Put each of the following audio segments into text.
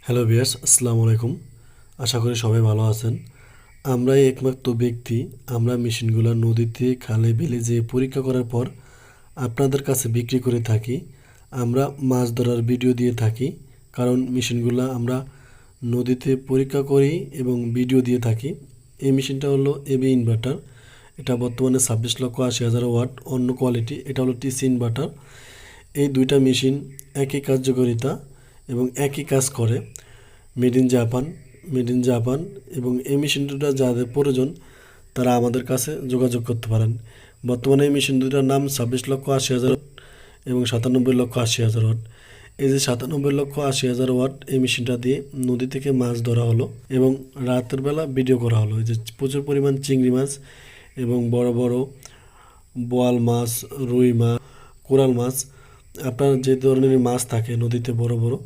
Hello viewers, আসসালামু আলাইকুম। আশা করি সবাই ভালো আছেন। আমরাই একমাত্র ব্যক্তি, আমরা মেশিনগুলো নদীতে, খালে, বিলে যেয়ে পরীক্ষা করার পর আপনাদের কাছে বিক্রি করে থাকি। আমরা মাছ ধরার ভিডিও দিয়ে থাকি, কারণ মেশিনগুলো আমরা নদীতে পরীক্ষা করি এবং ভিডিও দিয়ে থাকি। এই মেশিনটা হলো এবি ইনভার্টার। এটা বর্তমানে 26,80,000 ওয়াট, অন্য কোয়ালিটি। এটা হলো টিসি ইনভার্টার। এই দুইটা মেশিন একই কার্যকারিতা এবং একই কাজ করে। মেড ইন জাপান এবং এই মেশিন দুটো যাদের প্রয়োজন তারা আমাদের কাছে যোগাযোগ করতে পারেন। বর্তমানে এই মেশিন দুটার নাম 26,80,000 এবং 97,80,000 ওয়াট। এই যে 97,80,000 ওয়াট এই মেশিনটা দিয়ে নদী থেকে মাছ ধরা হলো এবং রাতের বেলা ভিডিও করা হলো। এই যে প্রচুর পরিমাণ চিংড়ি মাছ এবং বড় বড় বোয়াল মাছ, রুই মাছ, কোরাল মাছ, আপনার যে ধরনের মাছ থাকে নদীতে বড় বড়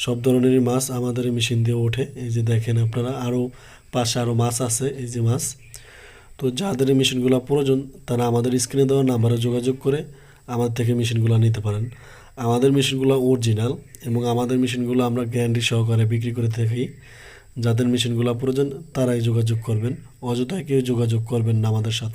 সব ধরনেরই মাছ আমাদের এই মেশিন দিয়ে ওঠে। এই যে দেখেন আপনারা, আরও পাশে আরও মাছ আছে, এই যে মাছ। তো যাদের এই মেশিনগুলো প্রয়োজন তারা আমাদের স্ক্রিনে দেওয়া নাম্বারে যোগাযোগ করে আমাদের থেকে মেশিনগুলো নিতে পারেন। আমাদের মেশিনগুলো অরিজিনাল এবং আমাদের মেশিনগুলো আমরা গ্যারান্টি সহকারে বিক্রি করে থাকি। যাদের মেশিনগুলো প্রয়োজন তারাই যোগাযোগ করবেন, অযথায় কেউ যোগাযোগ করবেন না আমাদের সাথে।